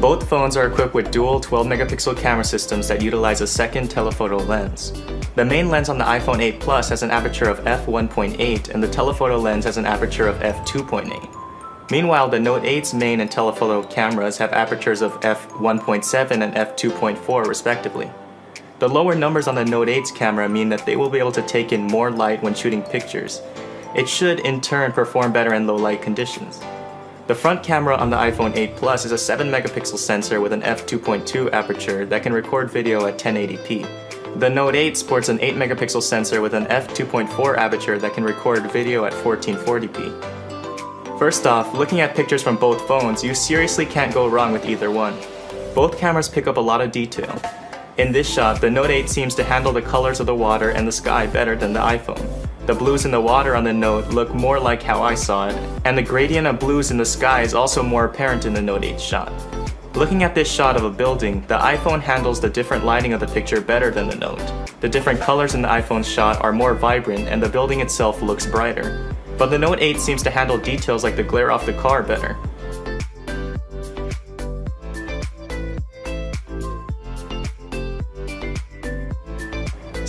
Both phones are equipped with dual 12-megapixel camera systems that utilize a second telephoto lens. The main lens on the iPhone 8 Plus has an aperture of f1.8 and the telephoto lens has an aperture of f2.8. Meanwhile, the Note 8's main and telephoto cameras have apertures of f1.7 and f2.4 respectively. The lower numbers on the Note 8's camera mean that they will be able to take in more light when shooting pictures. It should, in turn, perform better in low light conditions. The front camera on the iPhone 8 Plus is a 7-megapixel sensor with an f2.2 aperture that can record video at 1080p. The Note 8 sports an 8-megapixel sensor with an f2.4 aperture that can record video at 1440p. First off, looking at pictures from both phones, you seriously can't go wrong with either one. Both cameras pick up a lot of detail. In this shot, the Note 8 seems to handle the colors of the water and the sky better than the iPhone. The blues in the water on the Note look more like how I saw it, and the gradient of blues in the sky is also more apparent in the Note 8 shot. Looking at this shot of a building, the iPhone handles the different lighting of the picture better than the Note. The different colors in the iPhone's shot are more vibrant and the building itself looks brighter. But the Note 8 seems to handle details like the glare off the car better.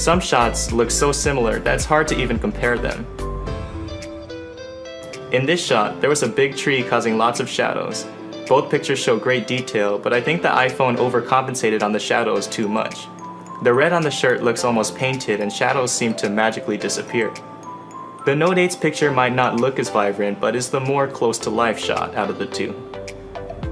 Some shots look so similar that it's hard to even compare them. In this shot, there was a big tree causing lots of shadows. Both pictures show great detail, but I think the iPhone overcompensated on the shadows too much. The red on the shirt looks almost painted and shadows seem to magically disappear. The Note 8's picture might not look as vibrant, but is the more close-to-life shot out of the two.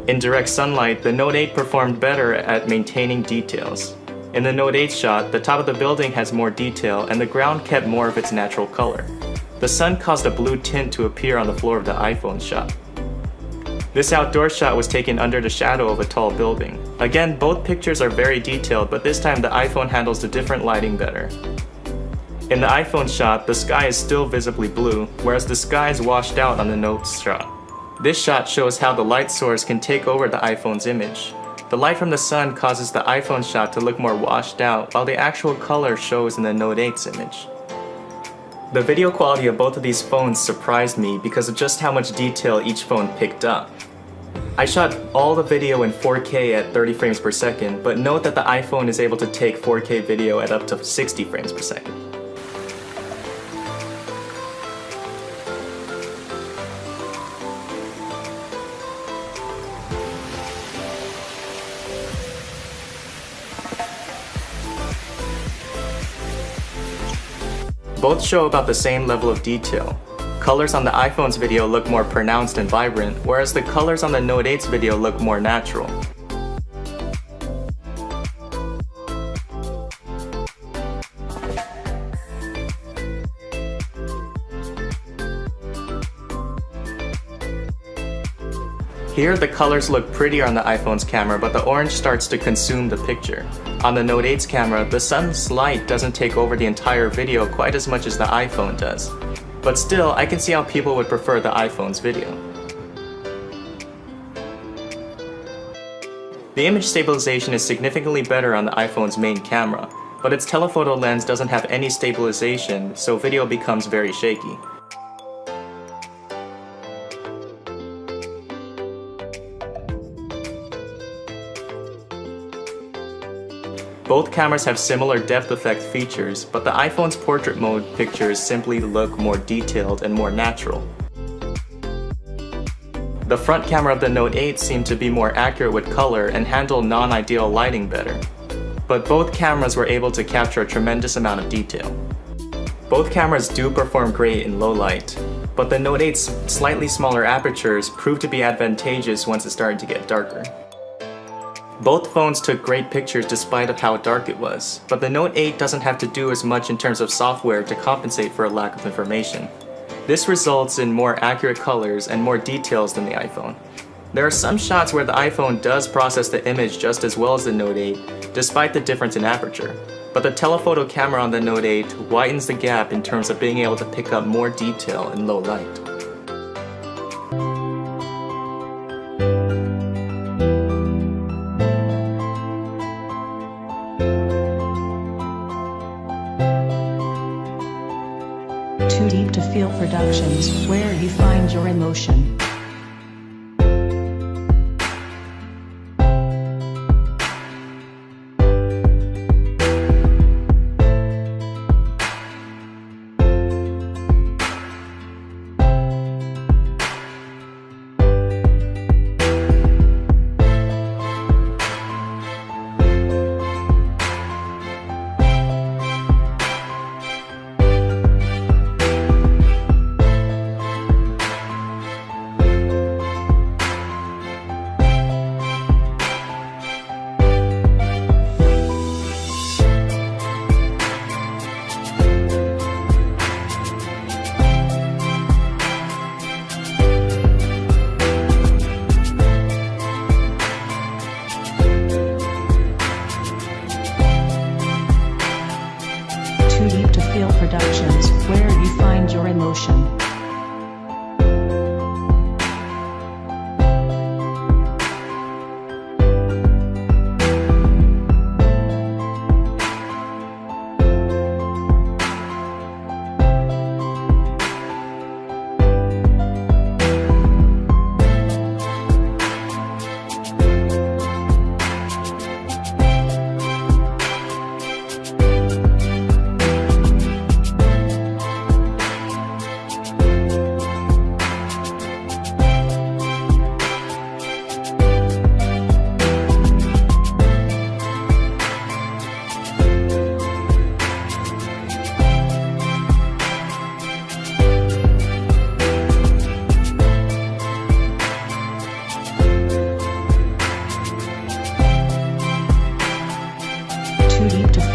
In direct sunlight, the Note 8 performed better at maintaining details. In the Note 8 shot, the top of the building has more detail and the ground kept more of its natural color. The sun caused a blue tint to appear on the floor of the iPhone shot. This outdoor shot was taken under the shadow of a tall building. Again, both pictures are very detailed, but this time the iPhone handles the different lighting better. In the iPhone shot, the sky is still visibly blue, whereas the sky is washed out on the Note's shot. This shot shows how the light source can take over the iPhone's image. The light from the sun causes the iPhone shot to look more washed out, while the actual color shows in the Note 8's image. The video quality of both of these phones surprised me because of just how much detail each phone picked up. I shot all the video in 4K at 30 frames per second, but note that the iPhone is able to take 4K video at up to 60 frames per second. Both show about the same level of detail. Colors on the iPhone's video look more pronounced and vibrant, whereas the colors on the Note 8's video look more natural. Here, the colors look prettier on the iPhone's camera, but the orange starts to consume the picture. On the Note 8's camera, the sun's light doesn't take over the entire video quite as much as the iPhone does. But still, I can see how people would prefer the iPhone's video. The image stabilization is significantly better on the iPhone's main camera, but its telephoto lens doesn't have any stabilization, so video becomes very shaky. Both cameras have similar depth effect features, but the iPhone's portrait mode pictures simply look more detailed and more natural. The front camera of the Note 8 seemed to be more accurate with color and handle non-ideal lighting better. But both cameras were able to capture a tremendous amount of detail. Both cameras do perform great in low light, but the Note 8's slightly smaller apertures proved to be advantageous once it started to get darker. Both phones took great pictures despite of how dark it was, but the Note 8 doesn't have to do as much in terms of software to compensate for a lack of information. This results in more accurate colors and more details than the iPhone. There are some shots where the iPhone does process the image just as well as the Note 8, despite the difference in aperture. But the telephoto camera on the Note 8 widens the gap in terms of being able to pick up more detail in low light. Too Deep to Feel Productions, where you find your emotion.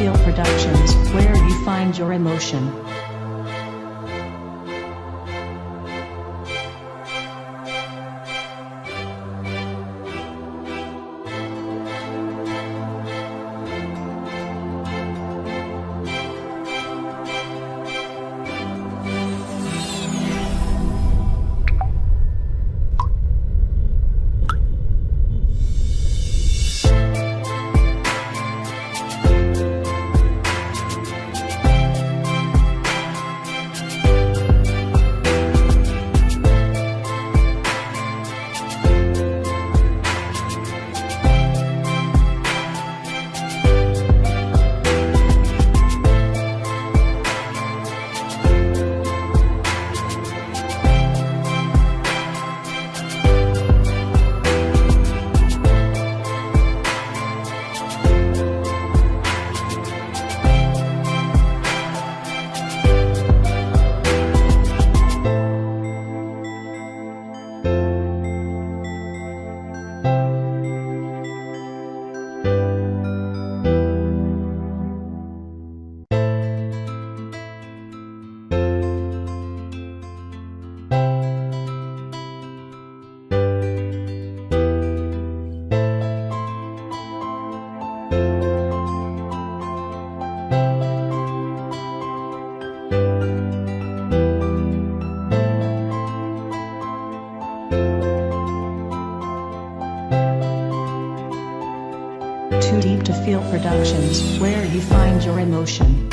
Feel Productions, where you find your emotion. Too Deep to Feel Productions, where you find your emotion.